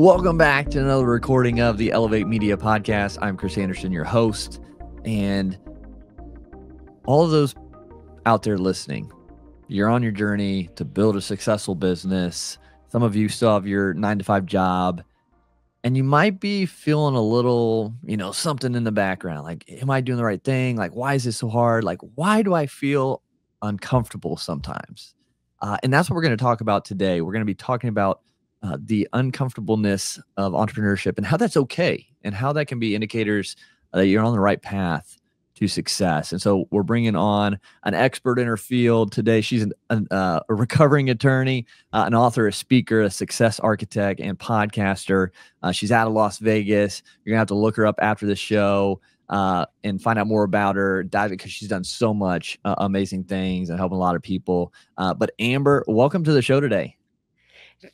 Welcome back to another recording of the Elevate Media Podcast. I'm Chris Anderson, your host, and all of those out there listening, you're on your journey to build a successful business. Some of you still have your 9-to-5 job, and you might be feeling a little, something in the background. Like, am I doing the right thing? Like, why is this so hard? Like, why do I feel uncomfortable sometimes? And that's what we're going to talk about today. We're going to be talking about the uncomfortableness of entrepreneurship and how that's okay, and how that can be indicators that you're on the right path to success. And so we're bringing on an expert in her field today. She's a recovering attorney, an author, a speaker, a success architect, and podcaster. She's out of Las Vegas. You're gonna have to look her up after the show and find out more about her, because she's done so much amazing things and helping a lot of people. But Amber, welcome to the show today.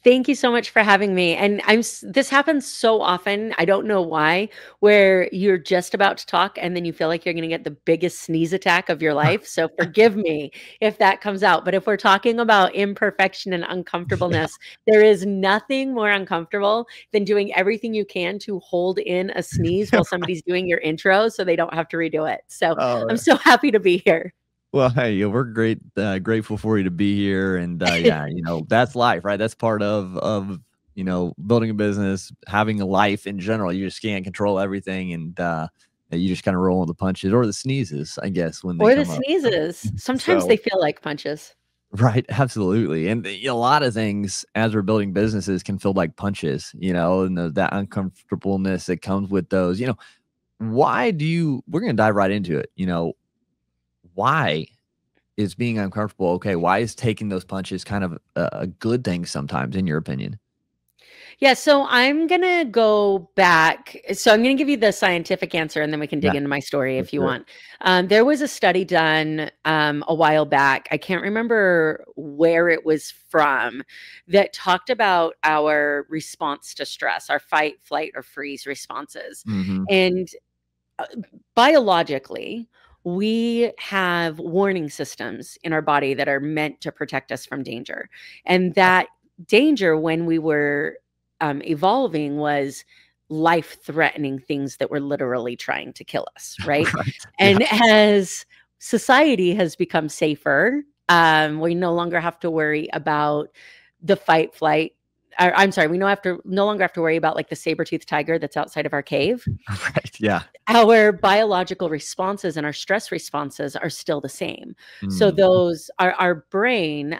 Thank you so much for having me. And this happens so often, I don't know why, where you're just about to talk and then you feel like you're going to get the biggest sneeze attack of your life. So forgive me if that comes out. But if we're talking about imperfection and uncomfortableness, there is nothing more uncomfortable than doing everything you can to hold in a sneeze while somebody's doing your intro so they don't have to redo it. So I'm so happy to be here. Well, hey, we're grateful for you to be here. And yeah, that's life, right? That's part of building a business, having a life in general. You just can't control everything, and you just kind of roll on the punches or the sneezes, I guess, when they Or come the up. sneezes. Sometimes they feel like punches. Right, absolutely. And a lot of things as we're building businesses can feel like punches, and that uncomfortableness that comes with those. We're going to dive right into it. Why is being uncomfortable okay? Why is taking those punches kind of a good thing sometimes, in your opinion? Yeah, so I'm going to go back. So I'm going to give you the scientific answer, and then we can dig into my story if you want. There was a study done a while back. I can't remember where it was from, that talked about our response to stress, our fight, flight, or freeze responses. Mm-hmm. And biologically, we have warning systems in our body that are meant to protect us from danger. And that danger, when we were evolving, was life-threatening things that were literally trying to kill us, right? Right. And as society has become safer, we no longer have to worry about the fight, flight. I'm sorry, we no longer have to worry about like the saber-toothed tiger that's outside of our cave. Right. Yeah. Our biological responses and our stress responses are still the same. So those our brain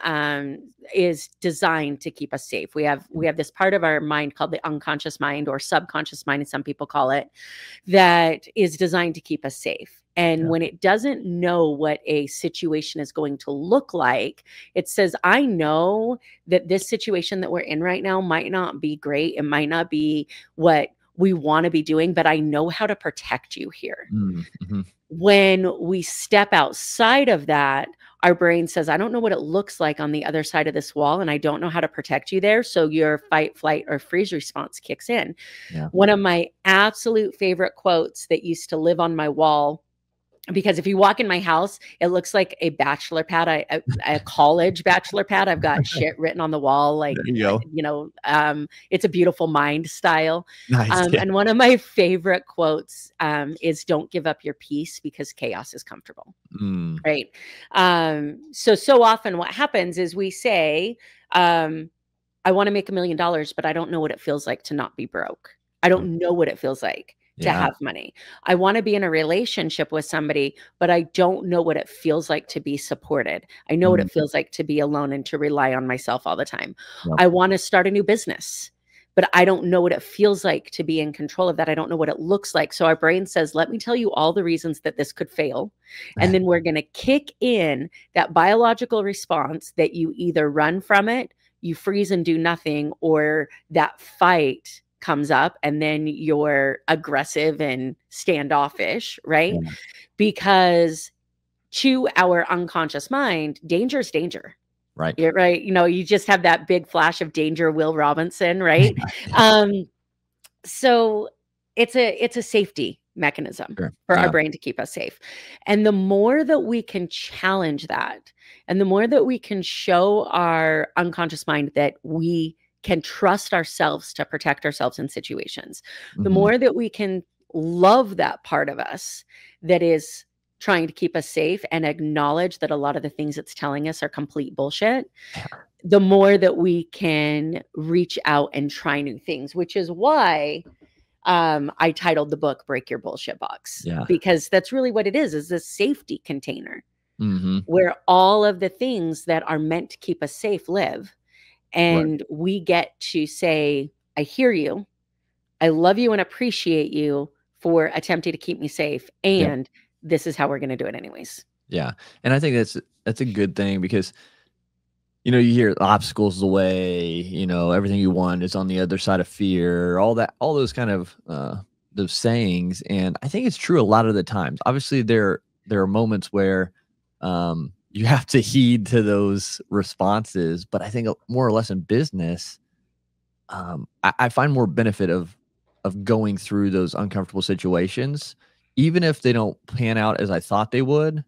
is designed to keep us safe. We have this part of our mind called the unconscious mind, or subconscious mind, as some people call it, that is designed to keep us safe. And when it doesn't know what a situation is going to look like, it says, I know that this situation that we're in right now might not be great. It might not be what we want to be doing, but I know how to protect you here. Mm-hmm. When we step outside of that, our brain says, I don't know what it looks like on the other side of this wall, and I don't know how to protect you there. So your fight, flight, or freeze response kicks in. Yeah. One of my absolute favorite quotes that used to live on my wall, because if you walk in my house, it looks like a bachelor pad, a college bachelor pad. I've got shit written on the wall, like, it's a beautiful mind style. Nice. And one of my favorite quotes is, don't give up your peace because chaos is comfortable. Right. So often what happens is we say, I want to make $1 million, but I don't know what it feels like to not be broke. I don't know what it feels like to have money. I want to be in a relationship with somebody, but I don't know what it feels like to be supported. I know what it feels like to be alone and to rely on myself all the time. I want to start a new business, but I don't know what it feels like to be in control of that. I don't know what it looks like. So our brain says, let me tell you all the reasons that this could fail. And then we're going to kick in that biological response that you either run from it, you freeze and do nothing, or that fight comes up and then you're aggressive and standoffish, right? Yeah. Because to our unconscious mind, danger is danger. Right. You're right. You just have that big flash of danger, Will Robinson, right? So it's a safety mechanism for our brain to keep us safe. And the more that we can challenge that, and the more that we can show our unconscious mind that we can trust ourselves to protect ourselves in situations, the Mhm. more that we can love that part of us that is trying to keep us safe and acknowledge that a lot of the things it's telling us are complete bullshit, Yeah. the more that we can reach out and try new things, which is why I titled the book Break Your Bullshit Box, Yeah. because that's really what it is a safety container Mhm. where all of the things that are meant to keep us safe live. Right. And we get to say, I hear you. I love you and appreciate you for attempting to keep me safe. Yep. And this is how we're going to do it anyways. Yeah. And I think that's a good thing because, you hear obstacles the way, everything you want is on the other side of fear, all those kind of those sayings. And I think it's true a lot of the times. Obviously, there are moments where you have to heed to those responses, but I think more or less in business, I find more benefit of going through those uncomfortable situations, even if they don't pan out as I thought they would,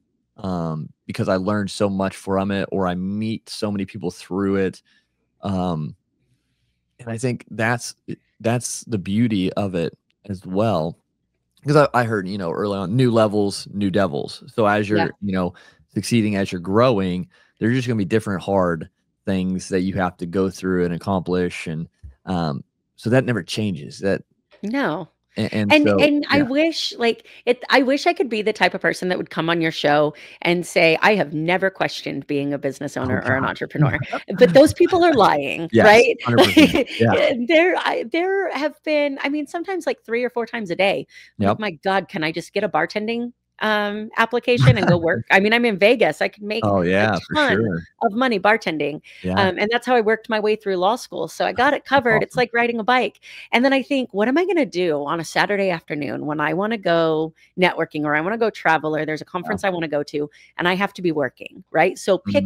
because I learned so much from it, or I meet so many people through it, um, and I think that's the beauty of it as well. Because I heard, early on, new levels, new devils. So as Yeah. you're, succeeding, as you're growing, there's just gonna be different hard things that you have to go through and accomplish, and so that never changes. No. And And so and I yeah, wish I wish I could be the type of person that would come on your show and say, "I have never questioned being a business oh owner or an god, entrepreneur." But those people are lying, yes, right? 100%, yeah, There have been, I mean, sometimes like 3 or 4 times a day. I'm like, yep, "My God, can I just get a bartending application and go work?" I mean, I'm in Vegas. I could make oh a yeah, for ton sure, of money bartending. yeah, And that's how I worked my way through law school. So I got it covered. It's awesome, like riding a bike. And then I think, what am I going to do on a Saturday afternoon when I want to go networking or I want to go travel or there's a yeah, conference I want to go to and I have to be working, right? So mhm, pick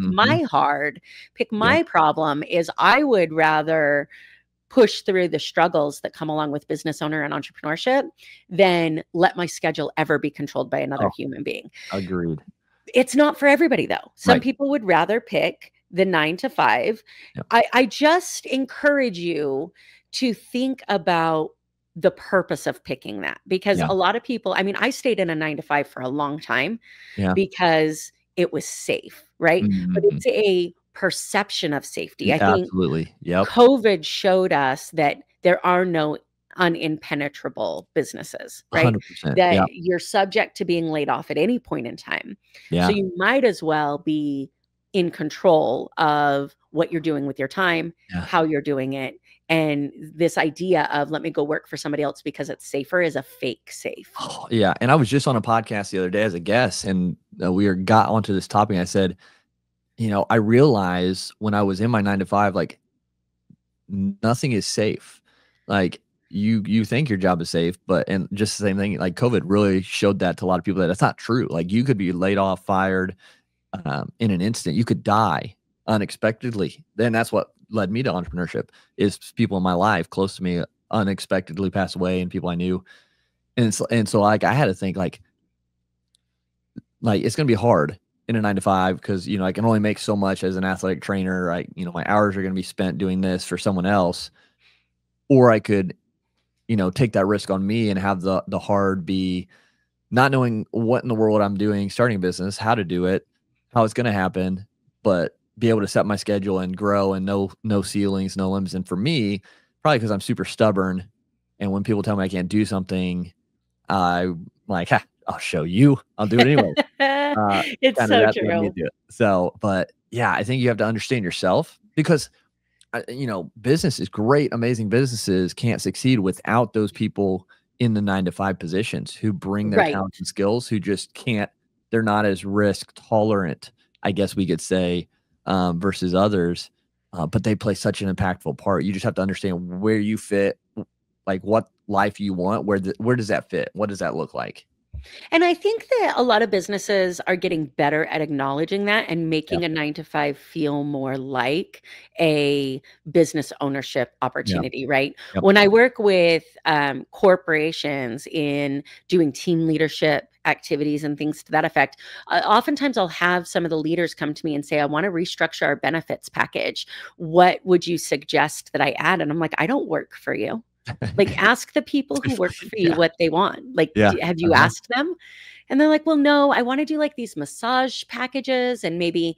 yep, my problem is I would rather push through the struggles that come along with business owner and entrepreneurship than let my schedule ever be controlled by another oh, human being. agreed, It's not for everybody though. Some right, people would rather pick the 9 to 5. yep, I just encourage you to think about the purpose of picking that because yeah, a lot of people, I mean, I stayed in a 9 to 5 for a long time yeah, because it was safe, right? But mhm, it's a perception of safety. I think absolutely, yep, COVID showed us that there are no unimpenetrable businesses, right? 100%, That yeah, you're subject to being laid off at any point in time. So yeah, you might as well be in control of what you're doing with your time, yeah. how you're doing it. And this idea of let me go work for somebody else because it's safer is a fake safe. Oh, yeah, and I was just on a podcast the other day as a guest, and, got onto this topic, and I said, I realized when I was in my 9 to 5, like, nothing is safe. Like, you think your job is safe, but and just the same thing, like, COVID really showed that to a lot of people that it's not true. Like, you could be laid off, fired, in an instant. You could die unexpectedly. Then that's what led me to entrepreneurship, is people in my life close to me unexpectedly passed away and people I knew. And so, like, I had to think, it's gonna be hard in a 9 to 5 because, I can only make so much as an athletic trainer. My hours are gonna be spent doing this for someone else, or I could, take that risk on me and have the hard be not knowing what in the world I'm doing, starting a business, how to do it, how it's gonna happen, but be able to set my schedule and grow and no ceilings, no limits. And for me, probably because 'cause I'm super stubborn, and when people tell me I can't do something, I'm like, "Ha, I'll show you. I'll do it anyway." It's Kinda so that led me true. to it. So, but yeah, I think you have to understand yourself because, business is great. Amazing businesses can't succeed without those people in the 9 to 5 positions who bring their Right. talents and skills, who just can't, they're not as risk tolerant, I guess we could say, versus others. But they play such an impactful part. You just have to understand where you fit, like what life you want, where does that fit? What does that look like? And I think that a lot of businesses are getting better at acknowledging that and Yeah. making a 9 to 5 feel more like a business ownership Yeah. opportunity, right? Yep. When I work with corporations in doing team leadership activities and things to that effect. Oftentimes I'll have some of the leaders come to me and say, I want to restructure our benefits package. What would you suggest that I add? And I'm like, I don't work for you. Like, ask the people who work for you what they want. Like, have you asked them? And they're like, well, no, I want to do like these massage packages and maybe,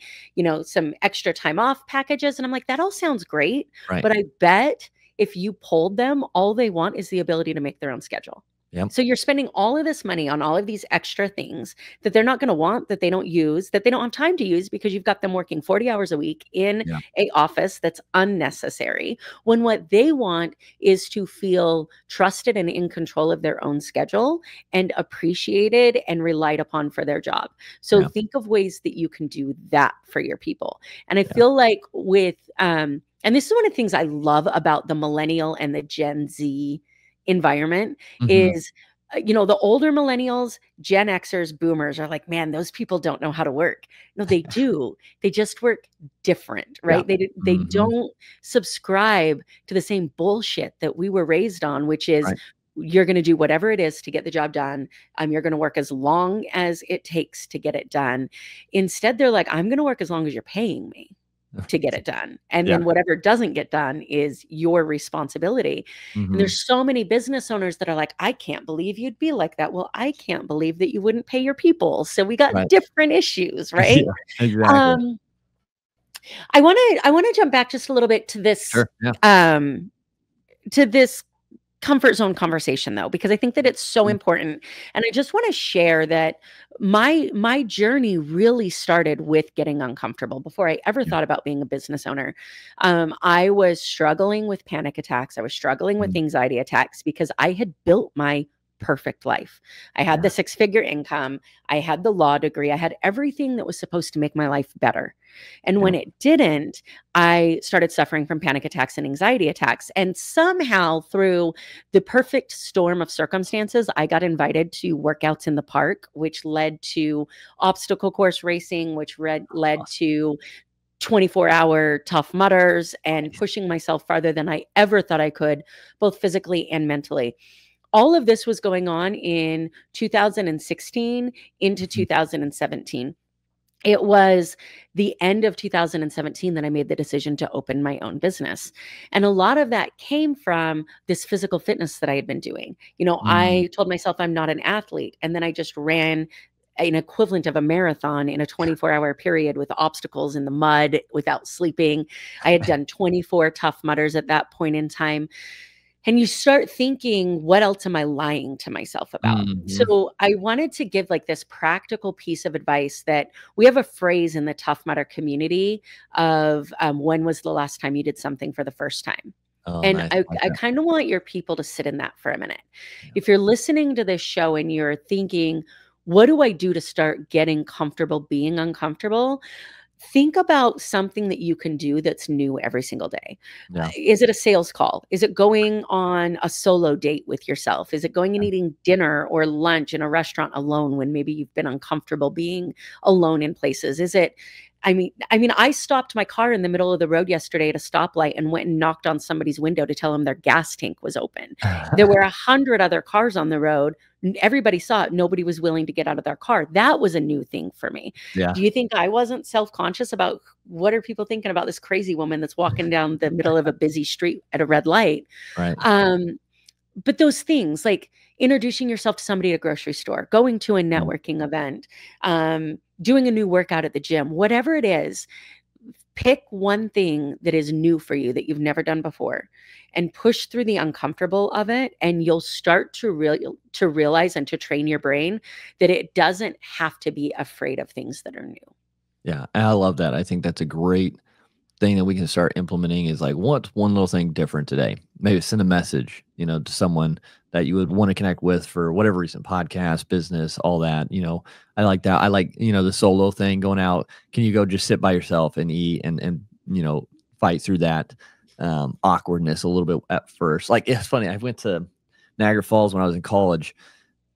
some extra time off packages. And I'm like, that all sounds great. Right. But I bet if you polled them, all they want is the ability to make their own schedule. Yep. So you're spending all of this money on all of these extra things that they're not going to want, that they don't use, that they don't have time to use because you've got them working 40 hours a week in a office that's unnecessary, when what they want is to feel trusted and in control of their own schedule and appreciated and relied upon for their job. So think of ways that you can do that for your people. And I feel like with, and this is one of the things I love about the millennial and the Gen Z environment is, the older millennials, Gen Xers, boomers are like, man, those people don't know how to work. No, they do. They just work different, right? They don't subscribe to the same bullshit that we were raised on, which is you're going to do whatever it is to get the job done. You're going to work as long as it takes to get it done. Instead, they're like, I'm going to work as long as you're paying me to get it done. And then whatever doesn't get done is your responsibility. And there's so many business owners that are like, I can't believe you'd be like that. Well, I can't believe that you wouldn't pay your people. So we got different issues, right? Exactly. I want to jump back just a little bit to this, to this comfort zone conversation, though, because I think that it's so important. And I just want to share that my journey really started with getting uncomfortable before I ever thought about being a business owner. I was struggling with panic attacks. I was struggling with anxiety attacks because I had built my perfect life. I had the 6-figure income. I had the law degree. I had everything that was supposed to make my life better. And when it didn't, I started suffering from panic attacks and anxiety attacks. And somehow through the perfect storm of circumstances, I got invited to workouts in the park, which led to obstacle course racing, which led to 24-hour Tough Mudders and pushing myself farther than I ever thought I could, both physically and mentally. All of this was going on in 2016 into 2017. It was the end of 2017 that I made the decision to open my own business. And a lot of that came from this physical fitness that I had been doing. I told myself I'm not an athlete. And then I just ran an equivalent of a marathon in a 24-hour period with obstacles in the mud without sleeping. I had done 24 Tough Mudders at that point in time. And you start thinking, what else am I lying to myself about? So I wanted to give like this practical piece of advice that we have a phrase in the Tough Mudder community of when was the last time you did something for the first time? And nice. I kind of want your people to sit in that for a minute. If you're listening to this show and you're thinking, what do I do to start getting comfortable being uncomfortable? Think about something that you can do that's new every single day. Is it a sales call? Is it going on a solo date with yourself? Is it going and eating dinner or lunch in a restaurant alone when maybe you've been uncomfortable being alone in places? Is it, I stopped my car in the middle of the road yesterday at a stoplight and went and knocked on somebody's window to tell them their gas tank was open. There were 100 other cars on the road. Everybody saw it. Nobody was willing to get out of their car. That was a new thing for me. Do you think I wasn't self-conscious about what are people thinking about this crazy woman that's walking down the middle of a busy street at a red light? Right. But those things like introducing yourself to somebody at a grocery store, going to a networking event, doing a new workout at the gym, whatever it is, pick one thing that is new for you that you've never done before and push through the uncomfortable of it. And you'll start to realize and to train your brain that it doesn't have to be afraid of things that are new. Yeah. I love that. I think that's a great thing that we can start implementing is like, what's one little thing different today? Maybe send a message, to someone that you would want to connect with for whatever reason, podcast, business, all that, I like that. I like, the solo thing going out. Can you go just sit by yourself and eat and fight through that awkwardness a little bit at first? Like, it's funny. I went to Niagara Falls when I was in college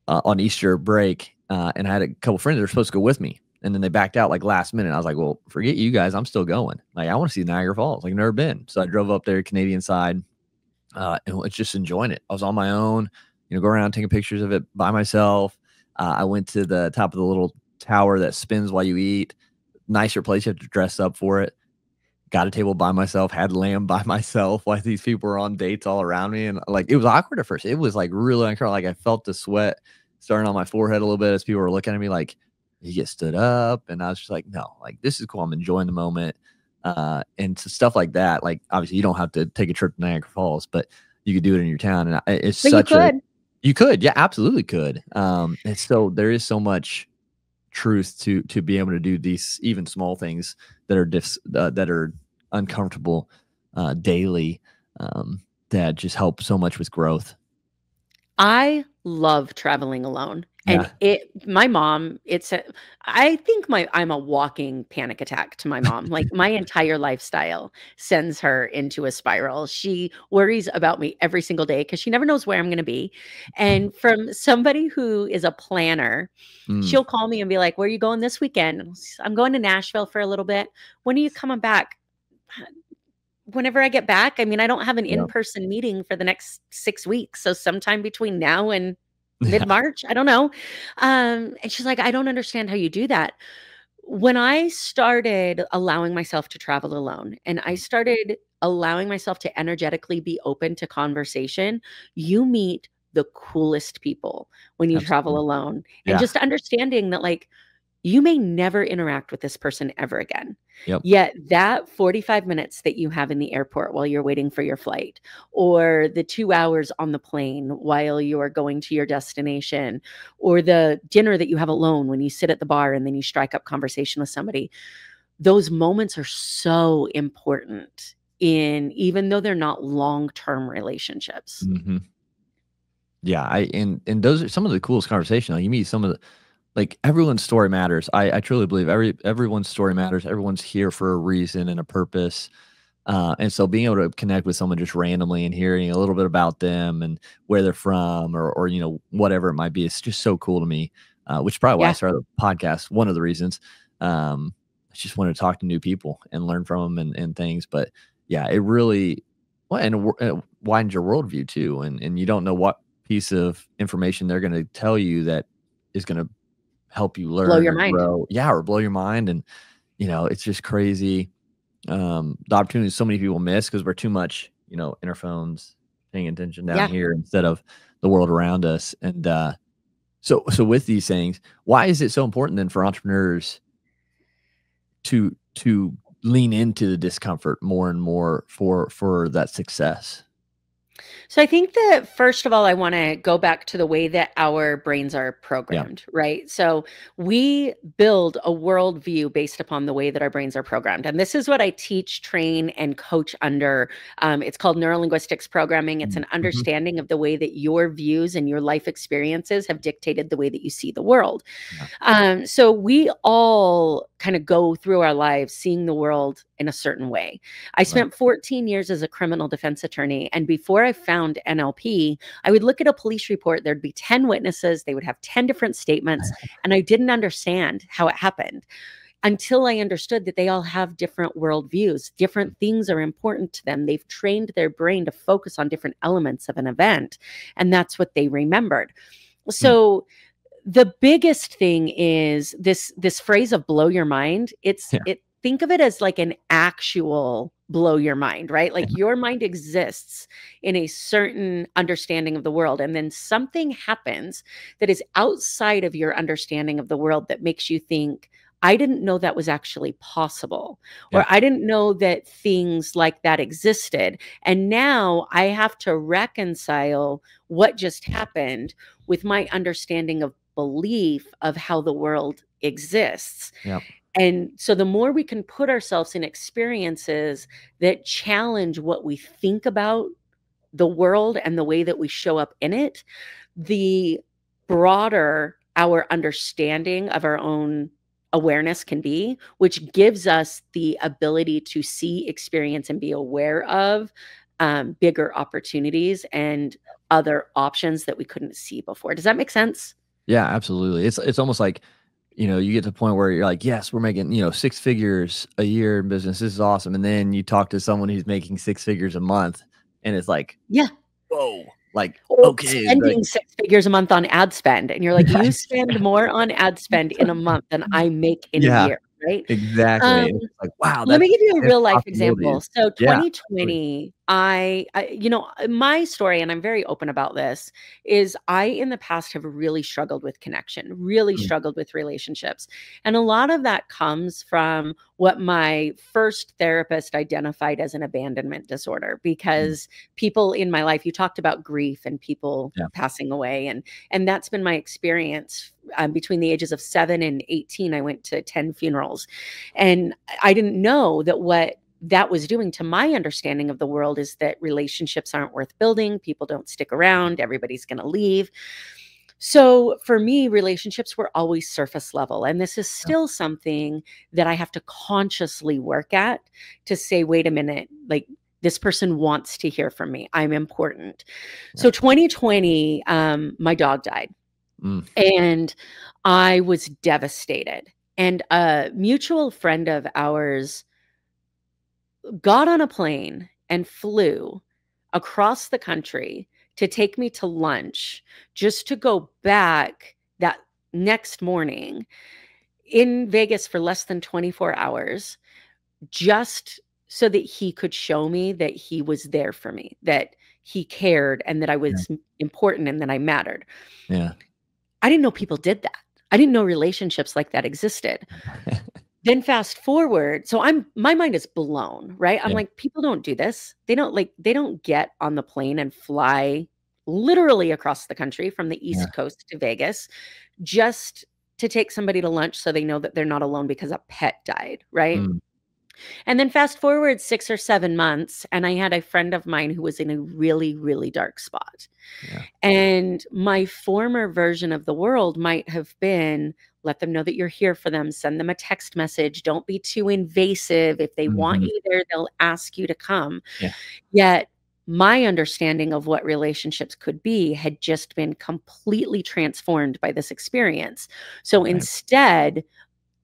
on Easter break. And I had a couple friends that were supposed to go with me. And then they backed out like last minute. I was like, well, forget you guys. I'm still going. Like, I want to see Niagara Falls. Like, never been. So I drove up there, Canadian side, and it's just enjoying it. I was on my own, go around taking pictures of it by myself. I went to the top of the little tower that spins while you eat. Nicer place. You have to dress up for it. Got a table by myself, had lamb by myself while these people were on dates all around me. And like, it was awkward at first. It was like really uncomfortable. Like I felt the sweat starting on my forehead a little bit as people were looking at me like, you get stood up. And I was just like, no, like this is cool. I'm enjoying the moment. And so stuff like that. Like obviously you don't have to take a trip to Niagara Falls, but you could do it in your town. And it's But such you could. Yeah, absolutely could. And so there is so much truth to be able to do these even small things that are uncomfortable daily, that just help so much with growth. I love traveling alone. And my mom, I think I'm a walking panic attack to my mom. Like my entire lifestyle sends her into a spiral. She worries about me every single day because she never knows where I'm going to be. And from somebody who is a planner, she'll call me and be like, where are you going this weekend? I'm going to Nashville for a little bit. When are you coming back? Whenever I get back. I mean, I don't have an in-person meeting for the next 6 weeks. So sometime between now and mid-March, I don't know. And she's like, I don't understand how you do that. When I started allowing myself to travel alone and I started allowing myself to energetically be open to conversation, you meet the coolest people when you travel alone. And just understanding that like, you may never interact with this person ever again. Yet that 45 minutes that you have in the airport while you're waiting for your flight, or the 2 hours on the plane while you're going to your destination, or the dinner that you have alone when you sit at the bar and then you strike up conversation with somebody, those moments are so important even though they're not long-term relationships. Yeah. And those are some of the coolest conversations. Like, you meet some of the, like everyone's story matters. I truly believe everyone's story matters. Everyone's here for a reason and a purpose. And so being able to connect with someone just randomly and hearing a little bit about them and where they're from or you know, whatever it might be, it's just so cool to me, which is probably why I started the podcast. One of the reasons, I just wanted to talk to new people and learn from them and things. But yeah, it really, well, and it widens your worldview too. And you don't know what piece of information they're going to tell you that is going to help you learn or grow. Yeah. Or blow your mind. And, you know, it's just crazy. The opportunities so many people miss because we're too much, you know, in our phones, paying attention down here instead of the world around us. And, so with these things, why is it so important then for entrepreneurs to lean into the discomfort more and more for that success? So I think that first of all, I want to go back to the way that our brains are programmed, right? So we build a worldview based upon the way that our brains are programmed. And this is what I teach, train, and coach under. It's called neurolinguistics programming. It's an understanding of the way that your views and your life experiences have dictated the way that you see the world. So we all kind of go through our lives seeing the world in a certain way. I spent 14 years as a criminal defense attorney. And before I found NLP, I would look at a police report. There'd be 10 witnesses. They would have 10 different statements. And I didn't understand how it happened until I understood that they all have different worldviews. Different things are important to them. They've trained their brain to focus on different elements of an event. And that's what they remembered. So the biggest thing is this phrase of blow your mind. Think of it as like an actual blow your mind, right? Like your mind exists in a certain understanding of the world. And then something happens that is outside of your understanding of the world that makes you think, I didn't know that was actually possible, or I didn't know that things like that existed. And now I have to reconcile what just happened with my understanding of belief of how the world exists. And so the more we can put ourselves in experiences that challenge what we think about the world and the way that we show up in it, the broader our understanding of our own awareness can be, which gives us the ability to see, experience, and be aware of bigger opportunities and other options that we couldn't see before. Does that make sense? Yeah, absolutely. It's almost like, you know, you get to the point where you're like, yes, we're making, you know, 6 figures a year in business. This is awesome. And then you talk to someone who's making 6 figures a month and it's like, whoa, like, Or okay, spending 6 figures a month on ad spend, and you're like, "You spend more on ad spend in a month than I make in a yeah, year," right? exactly. Um, And it's like, wow, Let me give you a there's real life possibilities. example. So Yeah, absolutely. 2020, my story, and I'm very open about this, is I in the past have really struggled with connection, really Mm, struggled with relationships. And a lot of that comes from what my first therapist identified as an abandonment disorder, mm, because people in my life, you talked about grief and people yeah, passing away, and that's been my experience. Between the ages of 7 and 18, I went to 10 funerals, and I didn't know that what that was doing to my understanding of the world is that relationships aren't worth building. People don't stick around. Everybody's going to leave. So for me, relationships were always surface level. And this is yeah, still something that I have to consciously work at, to say, wait a minute, like, this person wants to hear from me. I'm important. yeah. So 2020, my dog died. Mm, And I was devastated. And a mutual friend of ours got on a plane and flew across the country to take me to lunch, just to go back that next morning in Vegas for less than 24 hours, just so that he could show me that he was there for me, that he cared, and that I yeah, was important and that I mattered. yeah. I didn't know people did that. I didn't know relationships like that existed. Then fast forward, so my mind is blown, right? I'm Yeah, like, people don't do this. They don't get on the plane and fly literally across the country from the yeah. East Coast to Vegas just to take somebody to lunch so they know that they're not alone because a pet died, right? Mm, And then fast forward 6 or 7 months, and I had a friend of mine who was in a really, really dark spot. yeah, And my former version of the world might have been, let them know that you're here for them, send them a text message, don't be too invasive. If they want mhm, you there, they'll ask you to come. yeah, Yet my understanding of what relationships could be had just been completely transformed by this experience. So right. instead,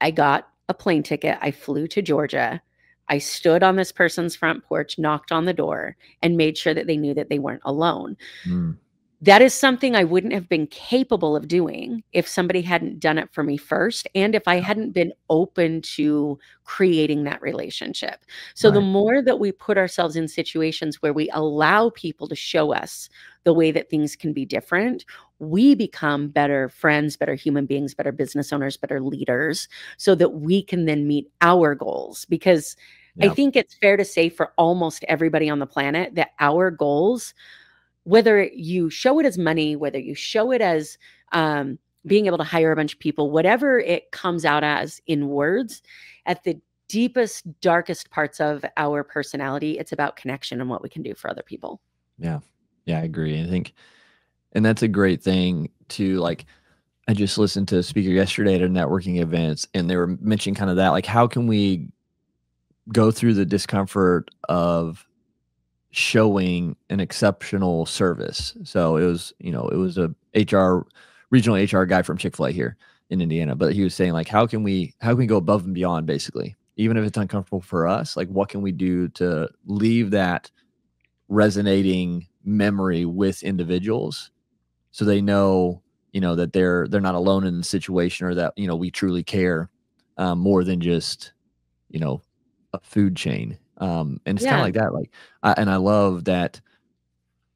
I got a plane ticket. I flew to Georgia. I stood on this person's front porch, knocked on the door, and made sure that they knew that they weren't alone. Mm, That is something I wouldn't have been capable of doing if somebody hadn't done it for me first, and if I hadn't been open to creating that relationship. So the right. more that we put ourselves in situations where we allow people to show us the way that things can be different, we become better friends, better human beings, better business owners, better leaders, so that we can then meet our goals. Because I Yeah, think it's fair to say for almost everybody on the planet that our goals, whether you show it as money, whether you show it as being able to hire a bunch of people, whatever it comes out as in words, at the deepest, darkest parts of our personality, it's about connection and what we can do for other people. yeah, yeah, I agree. I think and that's a great thing to, like I just listened to a speaker yesterday at a networking event, and they were mentioning kind of that, like, how can we go through the discomfort of showing an exceptional service. So it was a HR regional HR guy from Chick-fil-A here in Indiana, but he was saying like, how can we go above and beyond basically, even if it's uncomfortable for us, like what can we do to leave that resonating memory with individuals so they know, that they're not alone in the situation or that, we truly care more than just, you know, a food chain. And it's kind of Yeah. like that. Like, and I love that.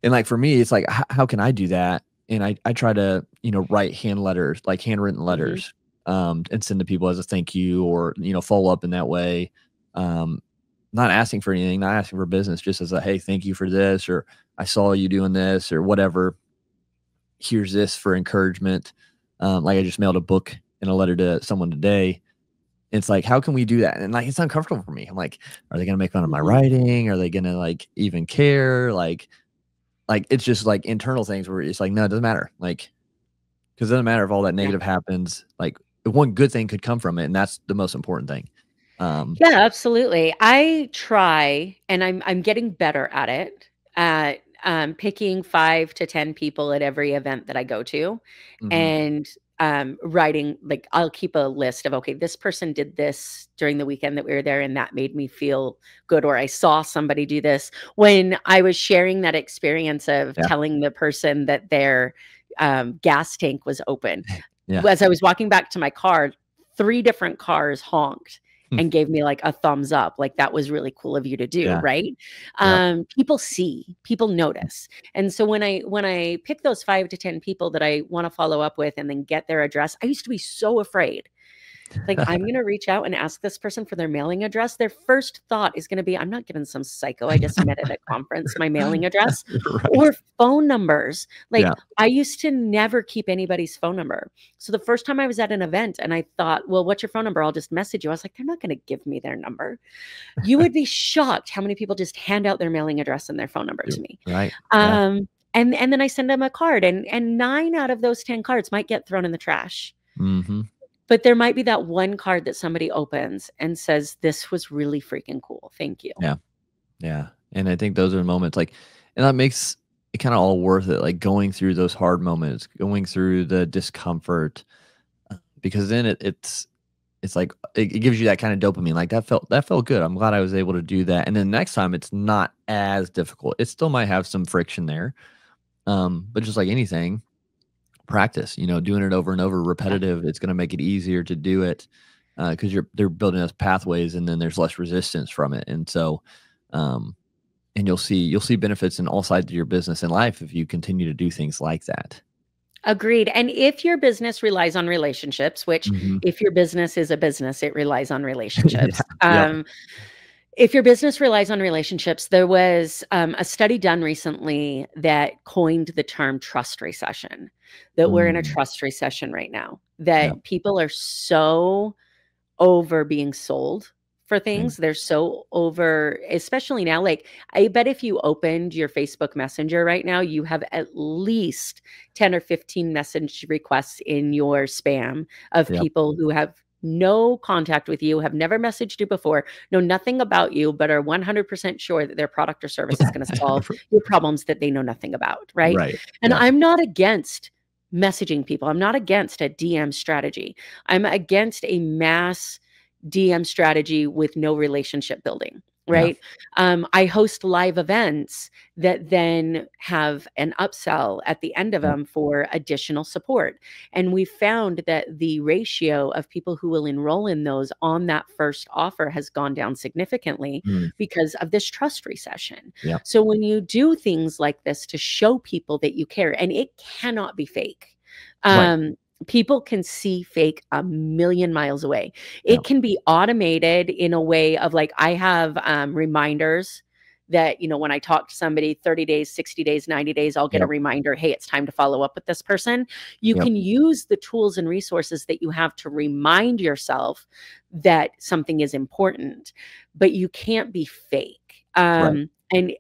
And like for me, it's like, how can I do that? And I try to, write hand letters, like handwritten Hmm. letters, and send to people as a thank you or, follow up in that way. Um, not asking for anything, not asking for business, just as a, hey, thank you for this, or I saw you doing this or whatever. Here's this for encouragement. Like I just mailed a book and a letter to someone today. It's like, how can we do that? And like, it's uncomfortable for me. I'm like, are they gonna make fun of my Hmm. writing? Are they gonna like even care? Like it's just like internal things where it's like, no, it doesn't matter. Like, because it doesn't matter if all that Yeah. negative happens. Like, one good thing could come from it, and that's the most important thing. Yeah, absolutely. I try, and I'm getting better at it, at picking 5 to 10 people at every event that I go to, Mhm. and writing, like I'll keep a list of, okay, this person did this during the weekend that we were there and that made me feel good, or I saw somebody do this. When I was sharing that experience of telling the person that their gas tank was open, as I was walking back to my car, 3 different cars honked and gave me like a thumbs up, like that was really cool of you to do, right? People see, people notice. And so when I pick those 5 to 10 people that I want to follow up with and then get their address, I used to be so afraid. Like, I'm going to reach out and ask this person for their mailing address. Their first thought is going to be, I'm not giving some psycho I just met at a conference my mailing address or phone numbers. Like, I used to never keep anybody's phone number. So the first time I was at an event and I thought, well, what's your phone number? I'll just message you. I was like, they're not going to give me their number. You would be shocked how many people just hand out their mailing address and their phone number to me. Right. And then I send them a card, and 9 out of those 10 cards might get thrown in the trash. But there might be that one card that somebody opens and says, this was really freaking cool. Thank you. Yeah. And I think those are the moments, like, and that makes it kind of all worth it. Like going through those hard moments, going through the discomfort, because then it's like, it gives you that kind of dopamine. Like that felt good. I'm glad I was able to do that. And then next time it's not as difficult. It still might have some friction there. But just like anything, practice, doing it over and over, repetitive, it's going to make it easier to do it, because they're building us pathways, and then there's less resistance from it. And so, and you'll see benefits in all sides of your business and life if you continue to do things like that. Agreed. And if your business relies on relationships, which if your business is a business, it relies on relationships. If your business relies on relationships, there was a study done recently that coined the term trust recession, that we're in a trust recession right now, that people are so over being sold for things. They're so over, especially now. Like, I bet if you opened your Facebook Messenger right now, you have at least 10 or 15 message requests in your spam of people who have no contact with you, have never messaged you before, know nothing about you, but are 100% sure that their product or service is going to solve your problems that they know nothing about, right? And I'm not against messaging people. I'm not against a DM strategy. I'm against a mass DM strategy with no relationship building, right? I host live events that then have an upsell at the end of them for additional support. And we found that the ratio of people who will enroll in those on that first offer has gone down significantly because of this trust recession. So when you do things like this to show people that you care, and it cannot be fake. People can see fake a million miles away. It can be automated in a way of, like, I have reminders that, when I talk to somebody 30 days, 60 days, 90 days, I'll get a reminder, hey, it's time to follow up with this person. You can use the tools and resources that you have to remind yourself that something is important, but you can't be fake. And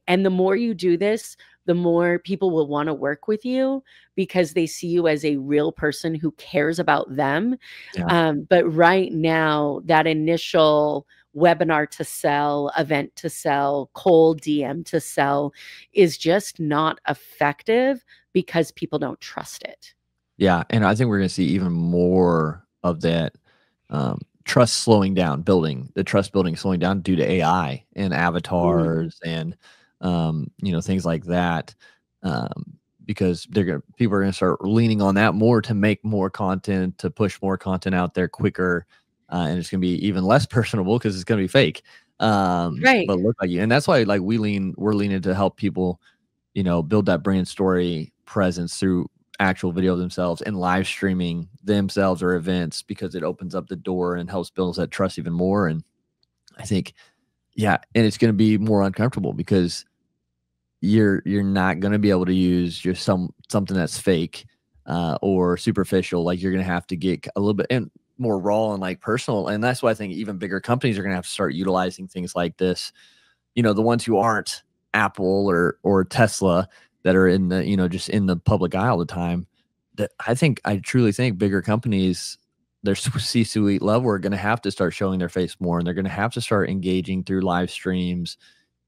the more you do this, the more people will want to work with you because they see you as a real person who cares about them. But right now, that initial webinar to sell, event to sell, cold DM to sell is just not effective because people don't trust it. Yeah. And I think we're going to see even more of that trust slowing down, trust building slowing down due to AI and avatars and things like that, because people are going to start leaning on that more to make more content, to push more content out there quicker, and it's going to be even less personable because it's going to be fake, but look like you. And that's why, like, we're leaning to help people, build that brand story presence through actual video of themselves and live streaming themselves or events, because it opens up the door and helps build that trust even more. And I think, and it's going to be more uncomfortable because you're not going to be able to use something that's fake or superficial. Like, you're going to have to get a little bit and more raw and like personal. And that's why I think even bigger companies are going to have to start utilizing things like this. The ones who aren't Apple or Tesla, that are in the, just in the public eye all the time, that I truly think bigger companies, their C-suite level, are going to have to start showing their face more, and they're going to have to start engaging through live streams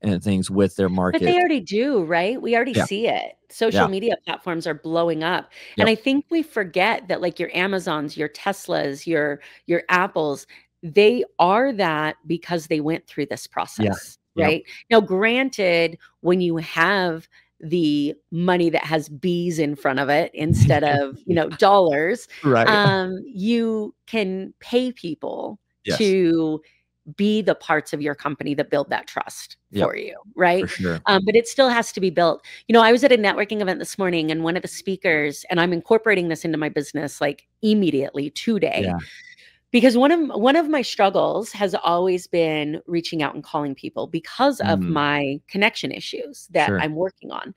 and things with their But they market. already do, right? We already Yeah. see it. Social Yeah. media platforms are blowing up. And Yep. I think we forget that like your Amazons, your Teslas, your Apples, they are that because they went through this Yeah. process, Yep. right? Now, granted, when you have the money that has B's in front of it instead of, dollars, Right. you can pay people Yes. to be the parts of your company that build that trust Yep. for you, For right? sure. But it still has to be built. I was at a networking event this morning, and one of the speakers, and I'm incorporating this into my business like immediately today, Yeah. because one of my struggles has always been reaching out and calling people because of Mm. my connection issues that Sure. I'm working on.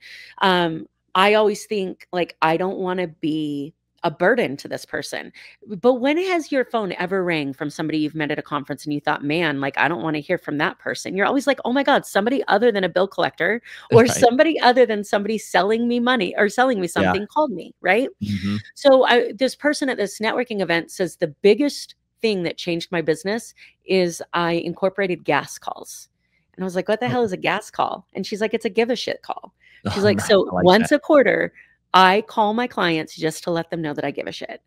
I always think like I don't want to be a burden to this person. But when has your phone ever rang from somebody you've met at a conference and you thought, man, like I don't want to hear from that person? You're always like, oh my God, somebody other than a bill collector or Right. somebody other than somebody selling me money or selling me Yeah. something called me, right? Mhm. So this person at this networking event says the biggest thing that changed my business is I incorporated gas calls. And I was like, what the Oh, hell is a gas call? And she's like, it's a give a shit call. She's oh, like, nice. so I like that. once a quarter, I call my clients just to let them know that I give a shit.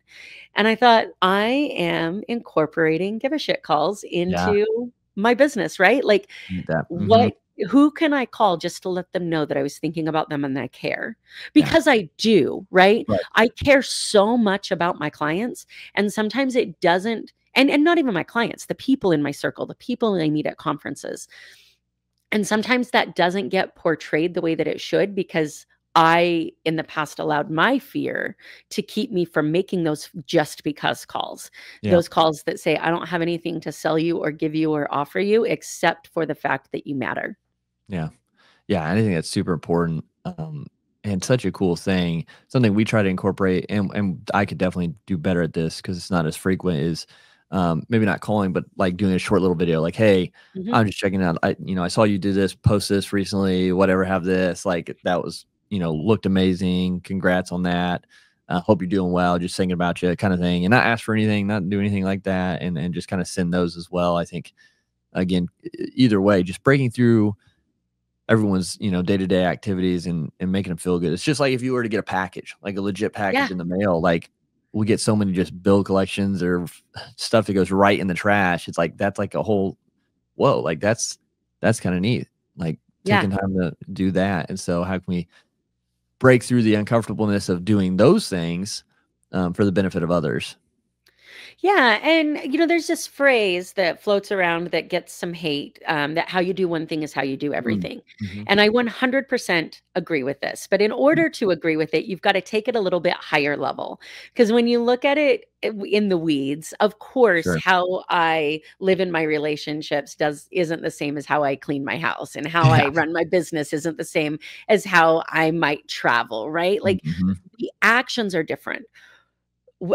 And I thought, I am incorporating give a shit calls Yeah. into my business, right? Like, Need that. Mhm. what who can I call just to let them know that I was thinking about them and that I care? Yeah. Because I do, right? Right. I care so much about my clients, and sometimes it doesn't, and not even my clients, the people in my circle, the people I meet at conferences. And sometimes that doesn't get portrayed the way that it should because I, in the past, allowed my fear to keep me from making those just because calls. Yeah. Those calls that say, I don't have anything to sell you or give you or offer you except for the fact that you matter. Yeah. Yeah, I think that's super important, and such a cool thing. Something we try to incorporate, and I could definitely do better at this because it's not as frequent. Is maybe not calling, but like doing a short little video, like, "Hey, Mhm. I'm just checking out. I saw you do this, post this recently. Whatever, have this. Like that was, looked amazing. Congrats on that. Hope you're doing well. Just thinking about you, kind of thing. And not ask for anything, not do anything like that, and just kind of send those as well. I think again, either way, just breaking through everyone's, day-to-day activities and making them feel good. It's just like if you were to get a package, like a legit package Yeah. in the mail, like we get so many just bill collections or stuff that goes right in the trash. It's like that's like a whole whoa, like that's kind of neat. Like Yeah. taking time to do that. And so how can we break through the uncomfortableness of doing those things for the benefit of others? Yeah, and there's this phrase that floats around that gets some hate, that how you do one thing is how you do Mm. everything. Mhm. And I 100% agree with this. But in order to agree with it, you've got to take it a little bit higher level. Because when you look at it in the weeds, of course, Sure. how I live in my relationships isn't the same as how I clean my house, and how Yeah. I run my business isn't the same as how I might travel, right? Like Mhm. the actions are different.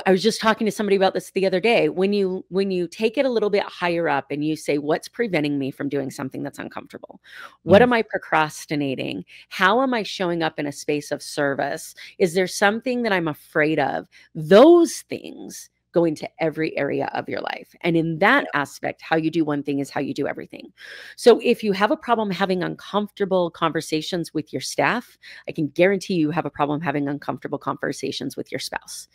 I was just talking to somebody about this the other day. When you take it a little bit higher up and you say, what's preventing me from doing something that's uncomfortable? What Mm. am I procrastinating? How am I showing up in a space of service? Is there something that I'm afraid of? Those things go into every area of your life. And in that aspect, how you do one thing is how you do everything. So if you have a problem having uncomfortable conversations with your staff, I can guarantee you have a problem having uncomfortable conversations with your spouse.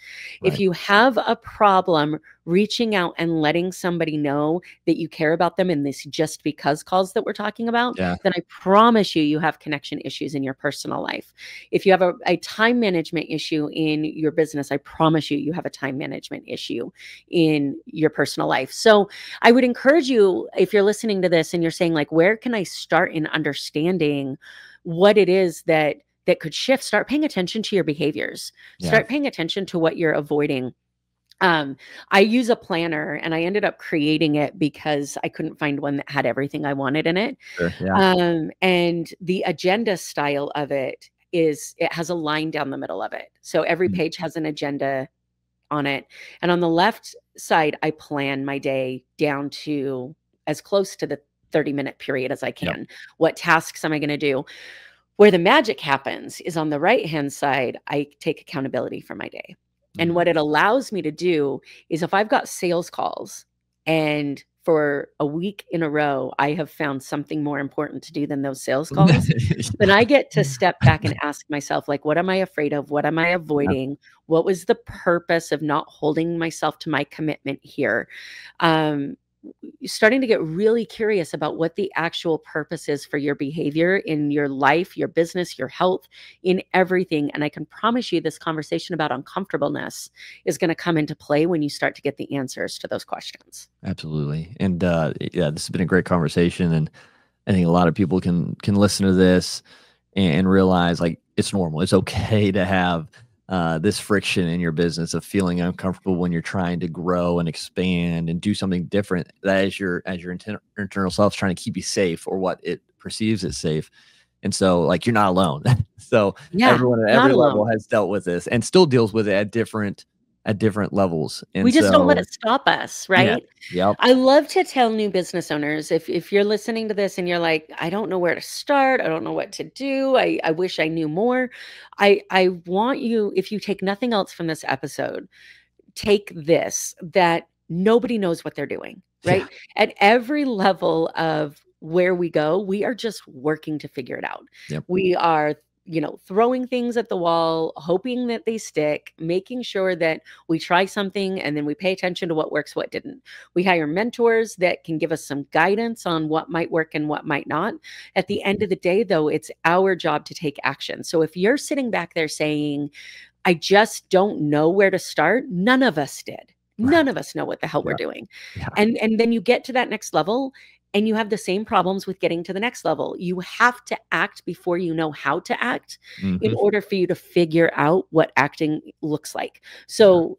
If Right. you have a problem reaching out and letting somebody know that you care about them in this just because calls that we're talking about, Yeah. then I promise you, you have connection issues in your personal life. If you have a time management issue in your business, I promise you, you have a time management issue in your personal life. So I would encourage you, if you're listening to this and you're saying, like, where can I start in understanding what it is that could shift? Start paying attention to your behaviors. Yeah. Start paying attention to what you're avoiding. I use a planner, and I ended up creating it because I couldn't find one that had everything I wanted in it. Sure. Yeah. And the agenda style of it is it has a line down the middle of it. So every Mm. page has an agenda on it. And on the left side, I plan my day down to as close to the 30-minute period as I Yep. can. What tasks am I going to do? Where the magic happens is on the right-hand side, I take accountability for my day. And Mm. what it allows me to do is if I've got sales calls and for a week in a row, I have found something more important to do than those sales calls. Then I get to step back and ask myself, like, what am I afraid of? What am I avoiding? What was the purpose of not holding myself to my commitment here? Starting to get really curious about what the actual purpose is for your behavior in your life, your business, your health, in everything. And I can promise you this conversation about uncomfortableness is going to come into play when you start to get the answers to those questions. Absolutely. And yeah, this has been a great conversation. And I think a lot of people can listen to this and realize like it's normal. It's okay to have this friction in your business of feeling uncomfortable when you're trying to grow and expand and do something different. That is your internal self's trying to keep you safe, or what it perceives as safe. And so like you're not alone. So everyone at every level has dealt with this and still deals with it at different levels. And we just don't let it stop us, right? Yeah. Yep. I love to tell new business owners, if you're listening to this and you're like, I don't know where to start, I don't know what to do, I wish I knew more. I want you, if you take nothing else from this episode, take this, that nobody knows what they're doing, right? Yeah. At every level of where we go, we are just working to figure it out. Yep. We are throwing things at the wall, hoping that they stick, making sure that we try something and then we pay attention to what works, what didn't. We hire mentors that can give us some guidance on what might work and what might not. At the end of the day, though, it's our job to take action. So if you're sitting back there saying, I just don't know where to start, none of us did. None of us know what the hell we're doing. Yeah. And then you get to that next level and you have the same problems with getting to the next level. You have to act before you know how to act in order for you to figure out what acting looks like. So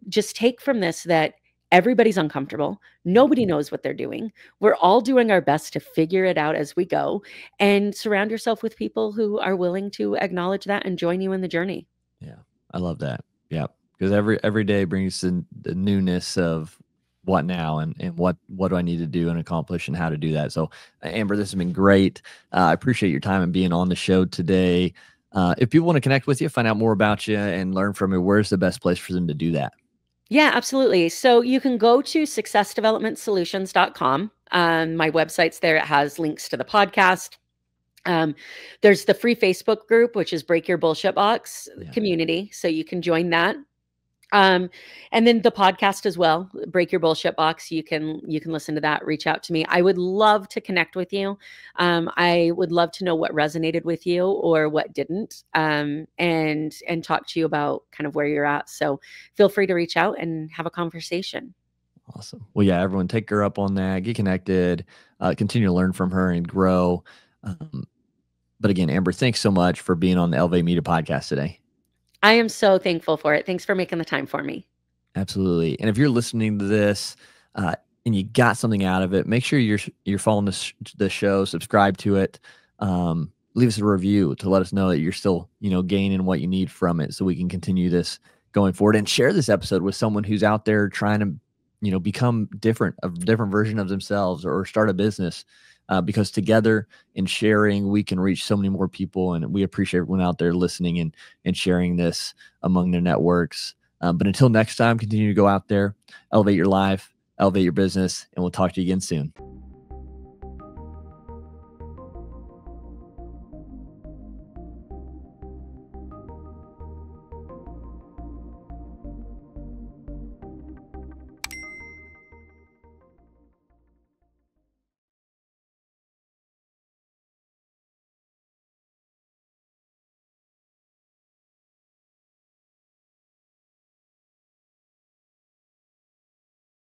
just take from this that everybody's uncomfortable. Nobody knows what they're doing. We're all doing our best to figure it out as we go, and surround yourself with people who are willing to acknowledge that and join you in the journey. Yeah, I love that. Yeah, because every day brings the newness of what now and what do I need to do and accomplish and how to do that. So Amber, this has been great. I appreciate your time and being on the show today. If people want to connect with you, find out more about you and learn from you, where's the best place for them to do that? Yeah, absolutely. So you can go to successdevelopmentsolutions.com. My website's there. It has links to the podcast. There's the free Facebook group, which is Break Your Bullshit Box community. So you can join that. And then the podcast as well, Break Your Bullshit Box. You can listen to that, reach out to me. I would love to connect with you. I would love to know what resonated with you or what didn't, and talk to you about kind of where you're at. So feel free to reach out and have a conversation. Awesome. Well, yeah, everyone take her up on that, get connected, continue to learn from her and grow. But again, Amber, thanks so much for being on the Elevate Media podcast today. I am so thankful for it. Thanks for making the time for me. Absolutely. And if you're listening to this and you got something out of it, make sure you're following the show, subscribe to it, leave us a review to let us know that you're still, gaining what you need from it so we can continue this going forward, and share this episode with someone who's out there trying to, become a different version of themselves or start a business. Because together in sharing, we can reach so many more people, and we appreciate everyone out there listening and sharing this among their networks. But until next time, continue to go out there, elevate your life, elevate your business, and we'll talk to you again soon.